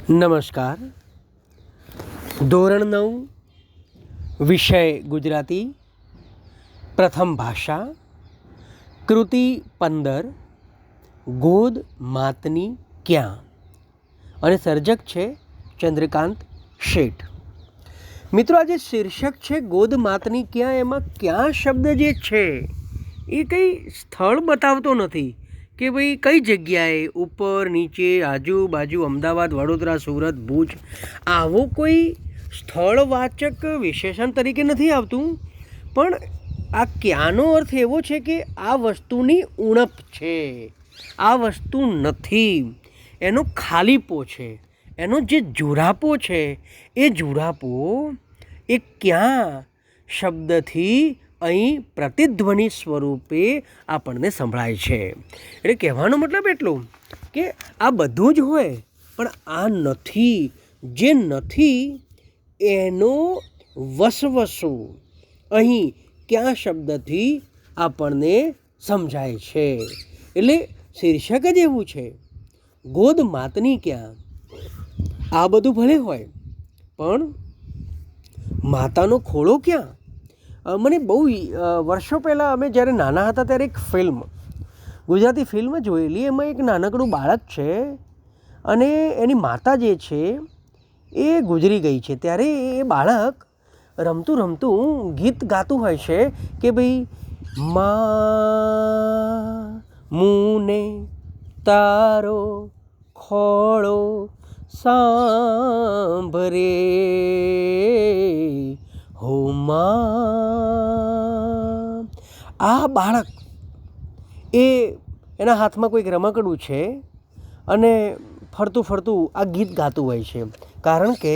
નમસ્કાર. ધોરણ 9 વિષય ગુજરાતી, પ્રથમ ભાષા, કૃતિ 15 ગોદ માતની ક્યાં, અને સર્જક છે ચંદ્રકાંત શેઠ. મિત્રો, આ જે શીર્ષક છે ગોદ માતની ક્યાં, એમાં ક્યાં શબ્દ જે છે એ કંઈ સ્થળ બતાવતો નથી કે ભાઈ કઈ જગ્યાએ, ઉપર, નીચે, આજુબાજુ, અમદાવાદ, વડોદરા, સુરત, ભુજ, આવું કોઈ સ્થળવાચક વિશેષણ તરીકે નથી આવતું. પણ આ ક્યાંનો અર્થ એવો છે કે આ વસ્તુની ઉણપ છે, આ વસ્તુ નથી, એનો ખાલીપો છે, એનો જે જુરાપો છે એ જુરાપો એ ક્યાં શબ્દથી અહીં પ્રતિધ્વનિ સ્વરૂપે આપણને સંભળાય છે. એટલે કહેવાનો મતલબ એટલો કે આ બધું જ હોય પણ આ નથી, જે નથી એનો વસવસો અહીં ક્યાં શબ્દથી આપણને સમજાય છે. એટલે શીર્ષક જ એવું છે, ગોદ માતની ક્યાં. આ બધું ભલે હોય પણ માતાનો ખોળો ક્યાં. મને બહુ વર્ષો પહેલાં અમે જ્યારે નાના હતા ત્યારે એક ફિલ્મ, ગુજરાતી ફિલ્મ જોયેલી. એમાં એક નાનકડું બાળક છે અને એની માતા જે છે એ ગુજરી ગઈ છે. ત્યારે એ બાળક રમતું રમતું ગીત ગાતું હોય છે કે ભાઈ, માં મુને તારો ખોળો સાંભરે હો માં. આ બાળક એના હાથમાં કોઈક રમકડું છે અને ફરતું ફરતું આ ગીત ગાતું હોય છે, કારણ કે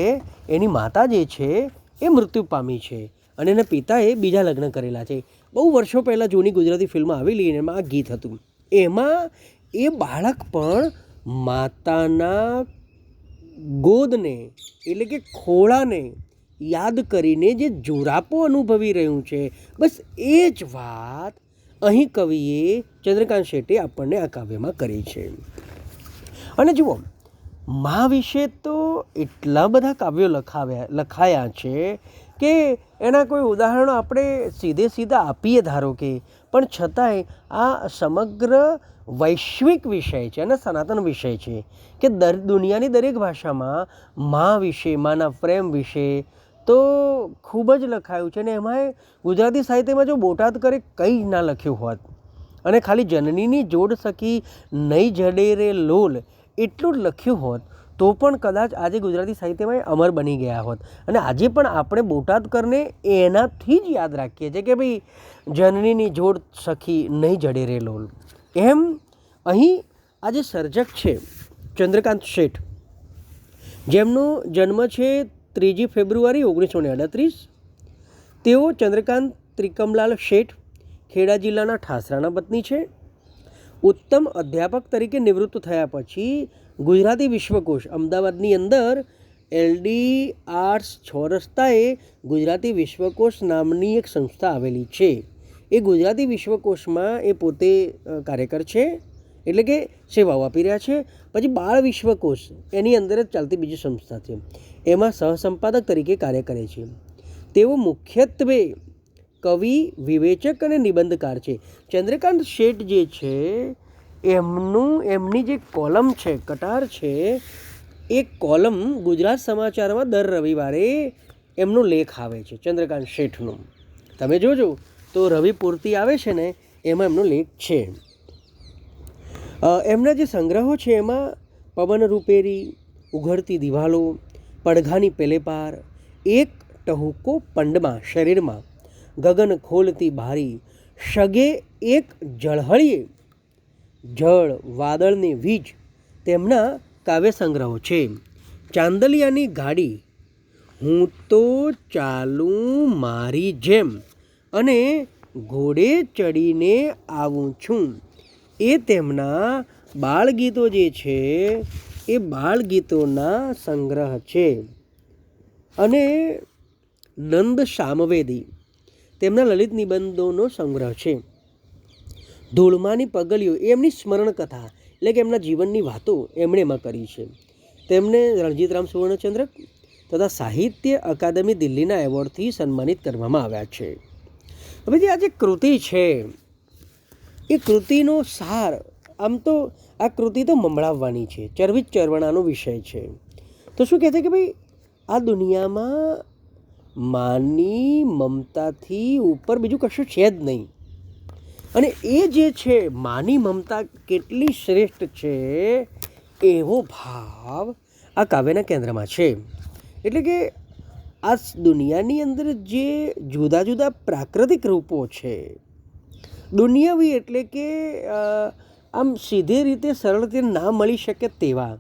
એની માતા જે છે એ મૃત્યુ પામી છે અને એના પિતાએ બીજા લગ્ન કરેલા છે. બહુ વર્ષો પહેલાં જૂની ગુજરાતી ફિલ્મ આવેલી અને એમાં આ ગીત હતું. એમાં એ બાળક પણ માતાના ગોદને એટલે કે ખોળાને યાદ કરીને જે જોરાપો અનુભવી રહ્યું છે, બસ એ જ વાત અહીં કવિએ ચંદ્રકાંત શેઠે આપણને આ કાવ્યમાં કરી છે. અને જુઓ, મા વિશે તો એટલા બધા કાવ્યો લખાયા છે કે એના કોઈ ઉદાહરણો આપણે સીધા આપીએ ધારો કે, પણ છતાંય આ સમગ્ર વૈશ્વિક વિષય છે અને સનાતન વિષય છે કે દુનિયાની દરેક ભાષામાં મા વિશે, માના પ્રેમ વિશે તો ખૂબ જ લખાયું છે. અને એમાંય ગુજરાતી સાહિત્યમાં જો બોટાદ કરે કંઈ જ ના લખ્યું હોત અને ખાલી જનનીની જોડ સખી નહીં જડે રે લોલ એટલું જ લખ્યું હોત તો પણ કદાચ આજે ગુજરાતી સાહિત્યમાં અમર બની ગયા હોત. અને આજે પણ આપણે બોટાદ કરને એનાથી જ યાદ રાખીએ છીએ કે ભાઈ, જનનીની જોડ સખી નહીં જડે રે લોલ. એમ અહીં આ જે સર્જક છે ચંદ્રકાંત શેઠ, જેમનો જન્મ છે 3 ફેબ્રુઆરી 1938. તેઓ ચંદ્રકાંત ત્રિકમલાલ શેઠ ખેડા જિલ્લાના ઠાસરાના પત્ની છે. ઉત્તમ અધ્યાપક તરીકે નિવૃત્ત થયા પછી ગુજરાતી વિશ્વકોશ અમદાવાદની અંદર LD આર્ટ્સ 6 રસ્તાએ ગુજરાતી વિશ્વકોશ નામની એક સંસ્થા આવેલી છે. એ ગુજરાતી વિશ્વકોશમાં એ પોતે કાર્યકર છે, એટલે કે સેવાઓ આપી રહ્યા છે. પછી બાળ વિશ્વકોશ એની અંદર જ ચાલતી બીજી સંસ્થા છે, એમાં સહસંપાદક તરીકે કાર્ય કરે છે. તેઓ મુખ્યત્વે કવિ, વિવેચક અને નિબંધકાર છે. ચંદ્રકાંત શેઠ જે છે એમની જે કોલમ છે, કટાર છે, એ કોલમ ગુજરાત સમાચારમાં દર રવિવારે એમનો લેખ આવે છે ચંદ્રકાંત શેઠનો. તમે જોજો તો રવિ પૂર્તિ આવે છે ને, એમાં એમનો લેખ છે. એમના જે સંગ્રહો છે એમાં પવન રૂપેરી, ઉઘડતી દિવાલો, પડઘાની પેલે પાર, એક ટહુકો પંડમાં શરીરમાં, ગગન ખોલતી બારી, શગે એક જળહળીએ, જળ વાદળની વીજ તેમના કાવ્ય સંગ્રહો છે. ચાંદલિયાની ગાડી, હું તો ચાલું મારી જેમ અને ઘોડે ચડીને આવું છું, એ તેમના બાળગીતો જે છે એ બાળગીતોના સંગ્રહ છે. અને નંદ સામવેદી તેમના લલિત નિબંધોનો સંગ્રહ છે. ધૂળમાની પગલીઓ એ એમની સ્મરણ કથા, એટલે કે એમના જીવનની વાતો એમણે એમાં કરી છે. તેમને રણજીતરામ સુવર્ણચંદ્રક તથા સાહિત્ય અકાદમી દિલ્હીના એવોર્ડથી સન્માનિત કરવામાં આવ્યા છે. હવે જે આ જે કૃતિ છે એ કૃતિનો સાર, આમ તો આ કૃતિ તો મમળાવવાની છે, ચરવિત ચરવણાનો વિષય છે. તો શું કહે છે કે ભાઈ આ દુનિયામાં માની મમતાથી ઉપર બીજું કશું છે જ નહીં. અને એ જે છે માની મમતા કેટલી શ્રેષ્ઠ છે એવો ભાવ આ કાવ્યના કેન્દ્રમાં છે. એટલે કે આ દુનિયાની અંદર જે જુદા જુદા પ્રાકૃતિક રૂપો છે, દુનિયાવી એટલે કે આમ સીધી રીતે સરળ રીતે ના મળી શકે તેવા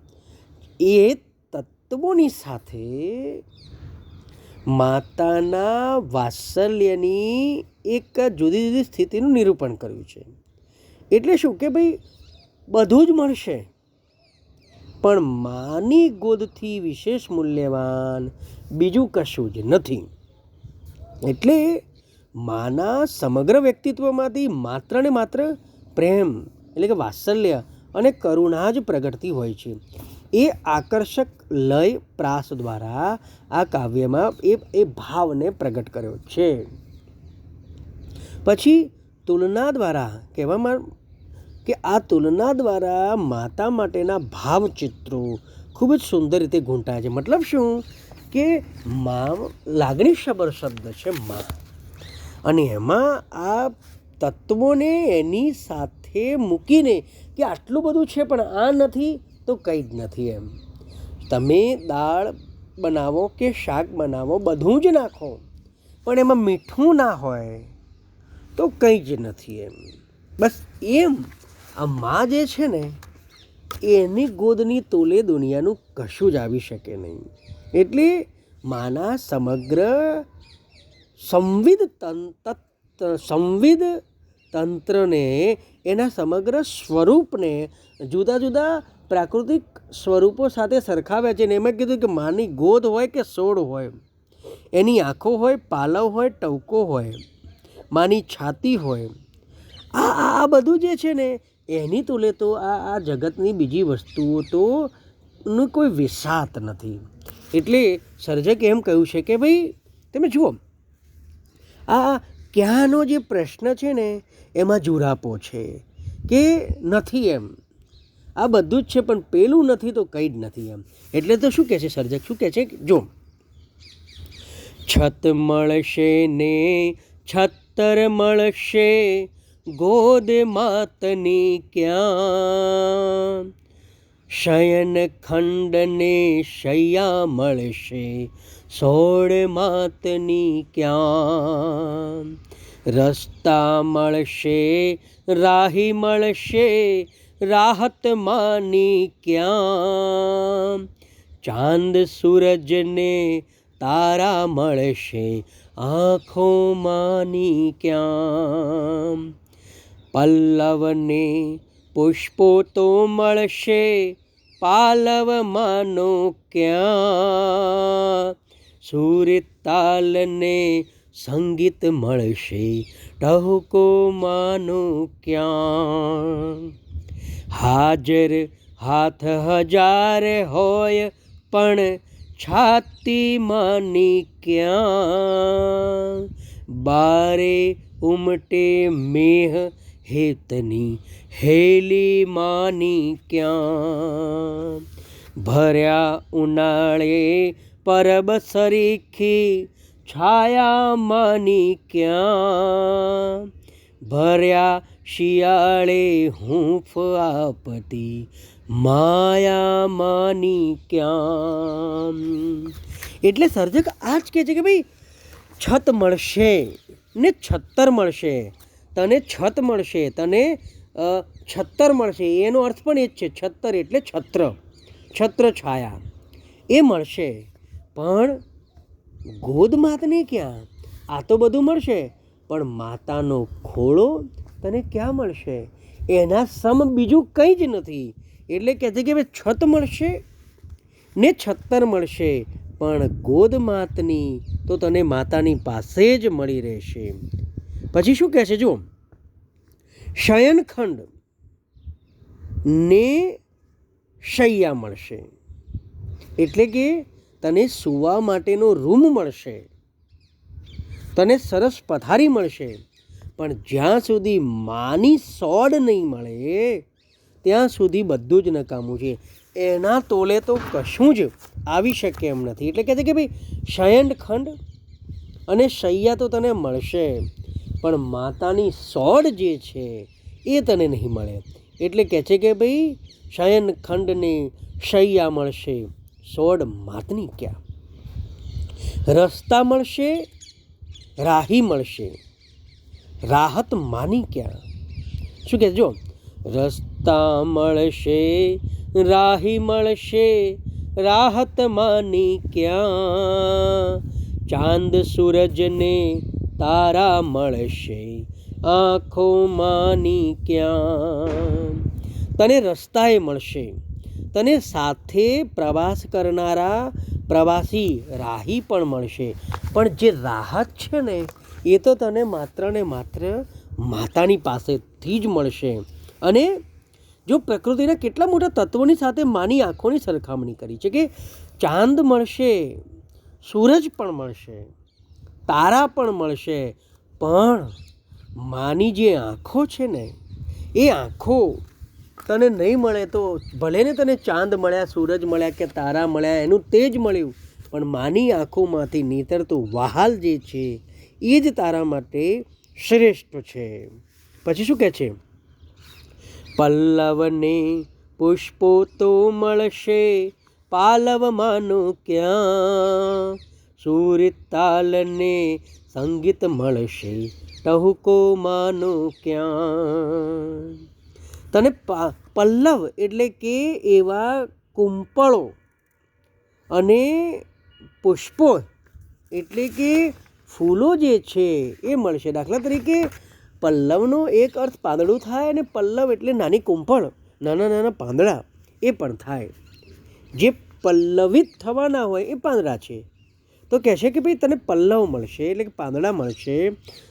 એ તત્વોની સાથે માતાના વાત્સલ્યની એક જુદી જુદી સ્થિતિનું નિરૂપણ કર્યું છે. એટલે શું કે ભાઈ બધું જ મળશે, પણ માની ગોદથી વિશેષ મૂલ્યવાન બીજું કશું જ નથી. એટલે માના સમગ્ર વ્યક્તિત્વમાંથી માત્ર ને માત્ર પ્રેમ એટલે કે વાત્સલ્ય અને કરુણા જ પ્રગટતી હોય છે. એ આકર્ષક લય પ્રાસ દ્વારા આ કાવ્યમાં એ ભાવને પ્રગટ કર્યો છે. પછી તુલના દ્વારા કહેવામાં કે આ તુલના દ્વારા માતા માટેના ભાવચિત્રો ખૂબ જ સુંદર રીતે ગૂંટાય છે. મતલબ શું કે મા લાગણીસભર શબ્દ છે મા, અને એમાં આ તત્વોને એની સાથે મૂકીને કે આટલું બધું છે પણ આ નથી તો કંઈ જ નથી. એમ તમે દાળ બનાવો કે શાક બનાવો, બધું જ નાખો પણ એમાં મીઠું ના હોય તો કંઈ જ નથી. એમ બસ એમ આ મા જે છે ને એની ગોદની તોલે દુનિયાનું કશું જ આવી શકે નહીં. એટલે માના સમગ્ર સંવિદ તંત્રને, એના સમગ્ર સ્વરૂપને જુદા જુદા પ્રાકૃતિક સ્વરૂપો સાથે સરખાવ્યા છે. અને એમાં કીધું કે માની ગોદ હોય કે સોળ હોય, એની આંખો હોય, પાલવ હોય, ટવકો હોય, માની છાતી હોય, આ બધું જે છે ને એની તુલે તો આ જગતની બીજી વસ્તુઓ તો નું કોઈ વિસાત નથી. એટલે સર્જકે એમ કહ્યું છે કે ભાઈ તમે જુઓ આ ક્યાંનો જે પ્રશ્ન છે ને એમાં જુરાપો છે કે નથી. એમ આ બધું જ છે પણ પેલું નથી તો કંઈ જ નથી. એમ એટલે તો શું કહે છે સર્જક, શું કહે છે જો છત મળશે ને છત્તર મળશે, ગોદ માતની ક્યાં, શયન ખંડને શૈયા મળશે, સોળ માતની ક્યાં, રસ્તા મળશે રાહી મળશે, રાહત માની ક્યાં, ચાંદ સૂરજને તારા મળશે, આંખો માની ક્યાં, પલ્લવને પુષ્પો તો મળશે, પાલવ માનો ક્યાં, સુરતાલને સંગીત મળશે, ટહુકો માનો ક્યાં, હાજર હાથ હજાર હોય પણ છાતી માની ક્યાં, બારે ઉમટે મેહ હેતની હેલી માની ક્યાં, ભર્યા ઉનાળે પરબ સરીખી છાયા માની ક્યાં, ભર્યા શિયાળે હૂંફ આપતી માયા માની ક્યાં. એટલે સર્જક આ જ કહે છે કે ભાઈ છત મળશે ને છત્તર મળશે, તને છત મળશે, તને છત્તર મળશે. એનો અર્થ પણ એ જ છે, છત્તર એટલે છત્ર, છત્ર છાયા એ મળશે, પણ ગોદ માતને ક્યાં. આ તો બધું મળશે પણ માતાનો ખોળો તને ક્યાં મળશે, એના સમ બીજું કંઈ જ નથી. એટલે કહે છે કે ભાઈ છત મળશે ને છત્તર મળશે, પણ ગોદ માતની તો તને માતાની પાસે જ મળી રહેશે. પછી શું કહે છે જો શયનખંડ ને શૈયા મળશે. એટલે કે તને સૂવા માટેનો રૂમ મળશે, તને સરસ પથારી મળશે, પણ જ્યાં સુધી માની સોડ નહીં મળે ત્યાં સુધી બધું જ નકામું છે. એના તોલે તો કશું જ આવી શકે એમ નથી. એટલે કહે છે કે ભાઈ શયનખંડ અને શૈયા તો તને મળશે, પણ માતાની સોડ જે છે એ તને નહીં મળે. એટલે કહે છે કે ભાઈ શયનખંડને શૈયા મળશે, સોડ માતની ક્યાં. રસ્તા મળશે, રાહી મળશે, રાહત માની ક્યાં. શું કહે જો, રસ્તા મળશે, રાહી મળશે, રાહત માની ક્યાં. ચાંદ સૂરજને તારા મળશે, આંખો માની ક્યાં. તને રસ્તાએ મળશે, તને સાથે પ્રવાસ કરનારા પ્રવાસી રાહી પણ મળશે, પણ જે રાહત છે ને એ તો તને માત્ર ને માત્ર માતાની પાસેથી જ મળશે. અને જો પ્રકૃતિના કેટલા મોટા તત્વોની સાથે માની આંખોની સરખામણી કરી છે કે ચાંદ મળશે, સૂરજ પણ મળશે, તારા પણ મળશે, પણ માની જે આંખો છે ને એ આંખો તને નહીં મળે તો ભલે ને તને ચાંદ મળ્યા, સૂરજ મળ્યા કે તારા મળ્યા, એનું તેજ મળ્યું, પણ માની આંખોમાંથી નીતરતું વહાલ જે છે એ જ તારા માટે શ્રેષ્ઠ છે. પછી શું કહે છે, પલ્લવને પુષ્પો તો મળશે, પાલવ માનો ક્યાં. સુરતાલને સંગીત મળશે, ટહુકો માનો ક્યાં. તને પલ્લવ એટલે કે એવા કુંપળો અને પુષ્પો એટલે કે ફૂલો જે છે એ મળશે. દાખલા તરીકે પલ્લવનો એક અર્થ પાંદડું થાય, અને પલ્લવ એટલે નાની કુંપળ, નાના નાના પાંદડા એ પણ થાય. જે પલ્લવિત થવાના હોય એ પાંદડા છે. તો કહેશે કે ભાઈ તને પલ્લવ મળશે એટલે કે પાંદડા મળશે,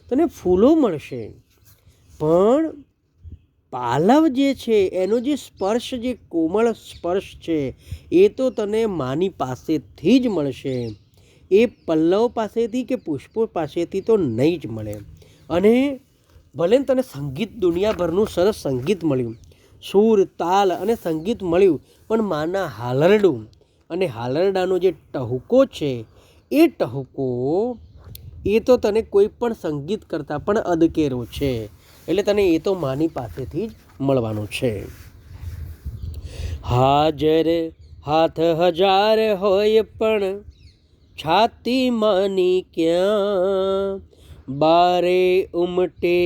તને ફૂલો મળશે, પણ પાલવ જે છે એનો જે સ્પર્શ, જે કોમળ સ્પર્શ છે એ તો તને માની પાસેથી જ મળશે. એ પલ્લવ પાસેથી કે પુષ્પો પાસેથી તો નહીં જ મળે. અને ભલે તને સંગીત, દુનિયાભરનું સરસ સંગીત મળ્યું, સૂર, તાલ અને સંગીત મળ્યું, પણ માના હાલરડું અને હાલરડાનો જે ટહુકો છે એ ટહુકો એ તો તને કોઈ પણ સંગીત કરતાં પણ અદકેરો છે. એટલે તને એ તો માની પાસેથી જ મળવાનું છે. હાજર હાથ હજાર હોય પણ છાતી માની ક્યાં. બારે ઉમટે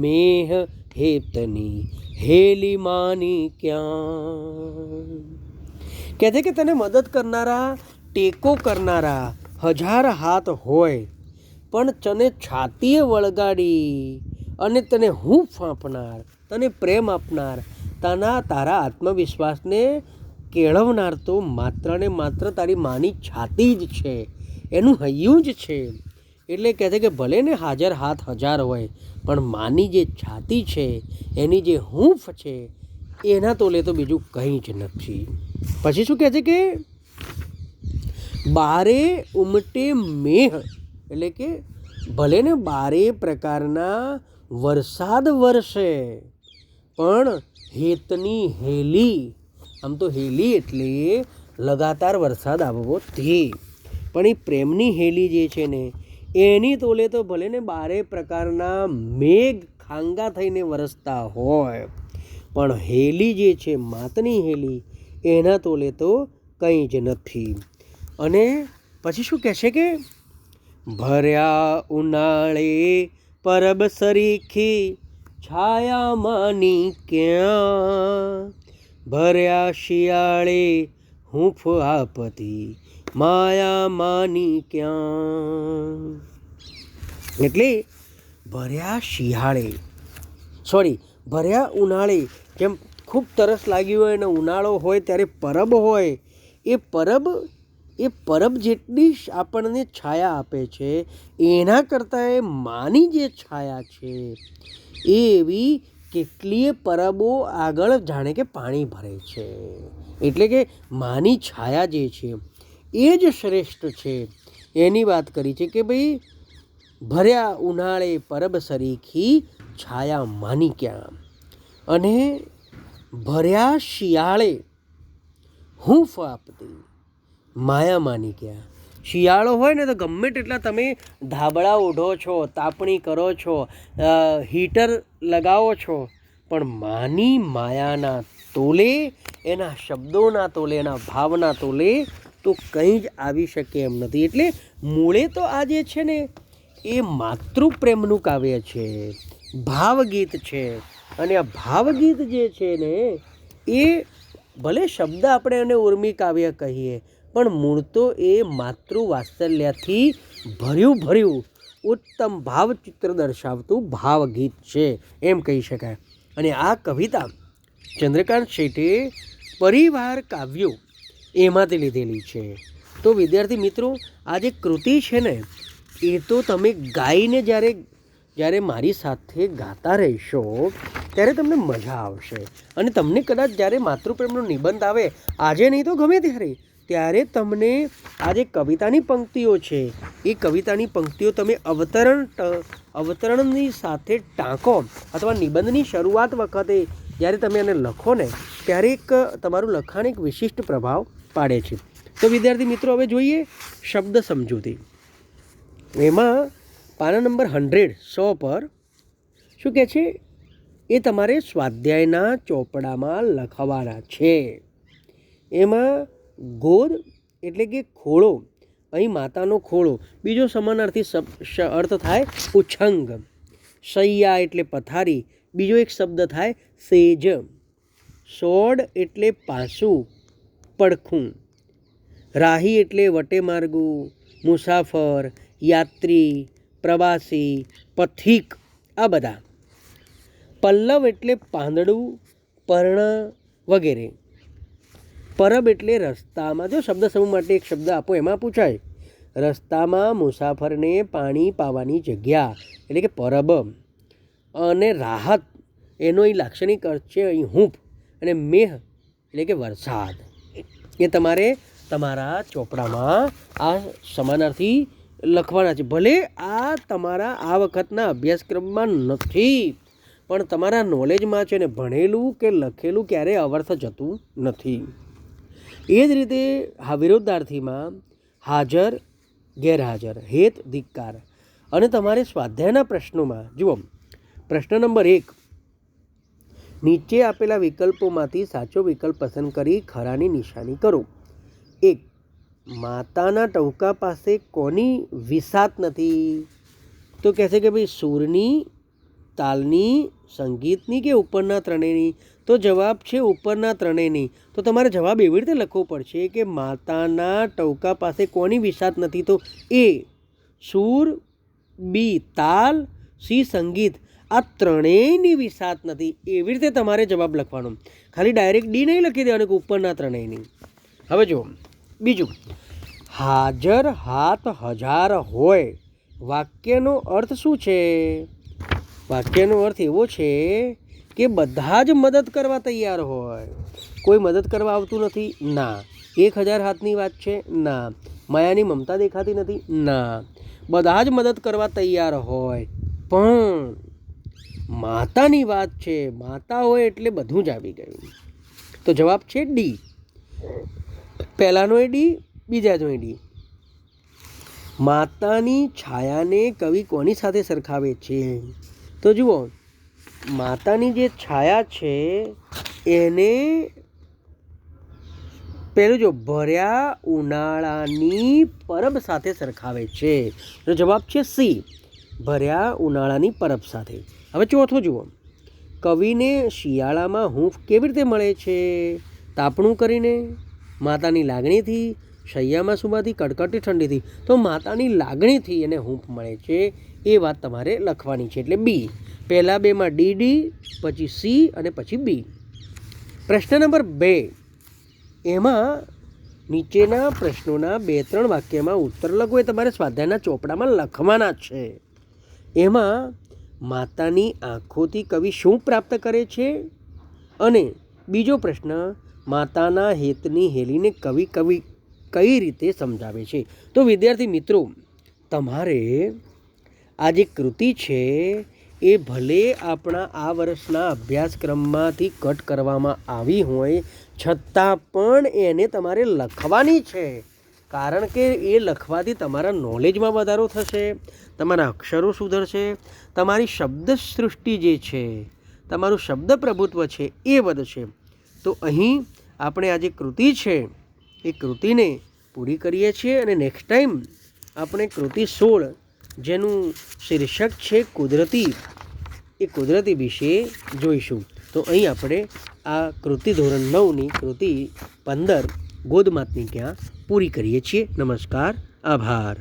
મેહ હેતની હેલી માની ક્યાં. કહે છે કે તને મદદ કરનારા, ટેકો કરનારા હજાર હાથ હોય, પણ તને છાતીએ વળગાડી અને તને હૂંફ આપનાર, તને પ્રેમ આપનાર, તારા આત્મવિશ્વાસને કેળવનાર તો માત્ર ને માત્ર તારી માની છાતી જ છે, એનું હૈયું જ છે. એટલે કહે છે કે ભલે ને હાજર હાથ હજાર હોય, પણ માની જે છાતી છે, એની જે હૂંફ છે, એના તોલે તો બીજું કંઈ જ નથી. પછી શું કહે છે કે બારે ઉમટે મેહ એટલે કે ભલે ને બારે પ્રકારના વરસાદ વરસે, પણ હેતની હેલી, આમ તો હેલી એટલે લગાતાર વરસાદ આવવો તે, પણ એ પ્રેમની હેલી જે છે ને એની તોલે તો ભલે ને બારે પ્રકારના મેઘ ખાંગા થઈને વરસતા હોય, પણ હેલી જે છે, માતની હેલી, એના તોલે તો કંઈ જ નથી. અને પછી શું કહે છે કે ભર્યા ઉનાળે પરબ સરીખી છાયા માની ક્યાં. ભર્યા શિયાળે હૂંફ આપતી માયા માની ક્યાં. એટલે ભર્યા ઉનાળે, જેમ ખૂબ તરસ લાગી હોય અને ઉનાળો હોય ત્યારે પરબ હોય, એ પરબ જેટલી આપણને છાયા આપે છે, એના કરતાં એ માની જે છાયા છે એ એવી કેટલીય પરબો આગળ જાણે કે પાણી ભરે છે. એટલે કે માની છાયા જે છે એ જ શ્રેષ્ઠ છે. એની વાત કરી છે કે ભાઈ ભર્યા ઉનાળે પરબ સરીખી છાયા માની ક્યાં, અને ભર્યા શિયાળે હૂંફ આપતી માયા માની ક્યાં. શિયાળો હોય ને તો ગમે તેટલા તમે ધાબળા ઓઢો છો, તાપણી કરો છો, હીટર લગાવો છો, પણ માની માયાના તોલે, એના શબ્દોના તોલે, એના ભાવના તોલે તો કંઈ જ આવી શકે એમ નથી. એટલે મૂળે તો આ જે છે ને એ માતૃપ્રેમનું કાવ્ય છે, ભાવગીત છે. અને આ ભાવગીત જે છે ને એ ભલે શબ્દ આપણે એને ઉર્મી કાવ્ય કહીએ, પણ મૂળ તો એ માતૃવાત્સલ્યથી ભર્યું ઉત્તમ ભાવચિત્ર દર્શાવતું ભાવગીત છે એમ કહી શકાય. અને આ કવિતા ચંદ્રકાંત શેઠે પરિવાર કાવ્યો એમાંથી લીધેલી છે. તો વિદ્યાર્થી મિત્રો, આ જે કૃતિ છે ને એ તો તમે ગાઈને જ્યારે મારી સાથે ગાતા રહેશો ત્યારે તમને મજા આવશે. અને તમને કદાચ જ્યારે માતૃપ્રેમનો નિબંધ આવે, આજે નહીં તો ગમે ત્યારે તમને આ જે કવિતાની પંક્તિઓ છે એ કવિતાની પંક્તિઓ તમે અવતરણની સાથે ટાંકો, અથવા નિબંધની શરૂઆત વખતે જ્યારે તમે એને લખો ને ત્યારે તમારું લખાણ એક વિશિષ્ટ પ્રભાવ પાડે છે. તો વિદ્યાર્થી મિત્રો, હવે જોઈએ શબ્દ સમજૂતી. એમાં પાના નંબર 100 પર શું કહે છે એ તમારે સ્વાધ્યાયના ચોપડામાં લખવાના છે. એમાં ગોદ એટલે કે ખોળો, અહીં માતાનો ખોળો. બીજો સમાનાર્થી અર્થ થાય ઉછંગ. શૈયા એટલે પથારી, બીજો એક શબ્દ થાય સેજ. સોડ એટલે પાસું, પડખું. રાહી એટલે વટે માર્ગું, મુસાફર, યાત્રી, પ્રવાસી, પથિક, આ બધા. પલ્લવ એટલે પાંદડું, પર્ણ વગેરે. પરબ એટલે રસ્તામાં, જો શબ્દ સમૂહ માટે એક શબ્દ આપો એમાં પૂછાય, રસ્તામાં મુસાફરને પાણી પાવાની જગ્યા એટલે કે પરબ. અને રાહત એનો અહીં લાક્ષણિક અર્થ છે અહીં હૂંફ. અને મેહ એટલે કે વરસાદ. એ તમારે તમારા ચોપડામાં આ સમાનાર્થી લખવાના છે. ભલે આ તમારા આ વખતના અભ્યાસક્રમમાં નથી, પણ તમારા નોલેજમાં છે ને ભણેલું કે લખેલું ક્યારેય અવર્થ જતું નથી. એ જ રીતે વિરોધાર્થીમાં હાજર, ગેરહાજર, હેત, ધિક્કાર. અને તમારે સ્વાધ્યાયના પ્રશ્નોમાં જુઓ, પ્રશ્ન નંબર 1, નીચે આપેલા વિકલ્પોમાંથી સાચો વિકલ્પ પસંદ કરી ખરાની નિશાની કરો. 1, માતાના ટહુકા પાસે કોની વિસાત નથી? તો કહેશે કે ભાઈ સૂરની, તાલની, સંગીતની કે ઉપરના ત્રણેયની. તો જવાબ છે ઉપરના ત્રણેયની. તો તમારે જવાબ એવી રીતે લખવો પડશે કે માતાના ટહુકા પાસે કોની વિસાત નથી? તો એ સૂર, બી તાલ, સી સંગીત, આ ત્રણેયની વિસાત નથી. એવી રીતે તમારે જવાબ લખવાનો. ખાલી ડાયરેક્ટ ડી નહીં લખી દેવાનું કે ઉપરના ત્રણેયની. હવે જુઓ બીજું, હાજર હાથ હજાર હોય, વાક્યનો અર્થ શું છે? વાક્યનો અર્થ એવો છે કે બધા જ મદદ કરવા તૈયાર હોય. કોઈ મદદ કરવા આવતું નથી? ના. 1000 હાથની વાત છે? ના. માયાની મમતા દેખાતી નથી? ના. બધા જ મદદ કરવા તૈયાર હોય, પણ માતાની વાત છે. માતા હોય એટલે બધું જ આવી ગયું. તો જવાબ છે ડી. પહેલાનો એ ડી, બીજાનો એ ડી. માતાની છાયાને કવિ કોની સાથે સરખાવે છે? તો જુઓ, માતાની જે છાયા છે એને પહેલું જો ભર્યા ઉનાળાની પરબ સાથે સરખાવે છે. તો જવાબ છે સી, ભર્યા ઉનાળાની પરબ સાથે. હવે ચોથો જુઓ, કવિને શિયાળામાં હૂંફ કેવી રીતે મળે છે? તાપણું કરીને, માતાની લાગણીથી, શૈયામાં સુવાથી, કડકડતી ઠંડીથી. તો માતાની લાગણીથી એને હૂંફ મળે છે. એ વાત તમારે લખવાની છે. એટલે બી. પહેલાં બેમાં ડી, પછી સી અને પછી બી. પ્રશ્ન નંબર 2, એમાં નીચેના પ્રશ્નોના 2-3 વાક્યમાં ઉત્તર લખો. એ તમારે સ્વાધ્યાયના ચોપડામાં લખવાના છે. એમાં માતાની આંખોથી કવિ શું પ્રાપ્ત કરે છે? અને બીજો પ્રશ્ન, માતાના હેતની હેલીને કવિ કઈ રીતે સમજાવે છે? તો વિદ્યાર્થી મિત્રો, તમારે આ જે કૃતિ છે એ ભલે આપણા આ વર્ષના અભ્યાસક્રમમાંથી કટ કરવામાં આવી હોય છતાં પણ એને તમારે લખવાની છે. કારણ કે એ લખવાથી તમારા નોલેજમાં વધારો થશે, તમારા અક્ષરો સુધરશે, તમારી શબ્દ સૃષ્ટિ જે છે, તમારું શબ્દ પ્રભુત્વ છે એ વધશે. તો અહીં આપણે આ જે કૃતિ છે એ કૃતિને પૂરી કરીએ છીએ અને નેક્સ્ટ ટાઈમ આપણે કૃતિ 16 જેનું શીર્ષક છે કુદરતી, એ કુદરતી વિશે જોઈશું. તો અહીં આપણે આ કૃતિ ધોરણ 9ની કૃતિ 15 ગોદમાતની ક્યાં પૂરી કરીએ છીએ. નમસ્કાર, આભાર.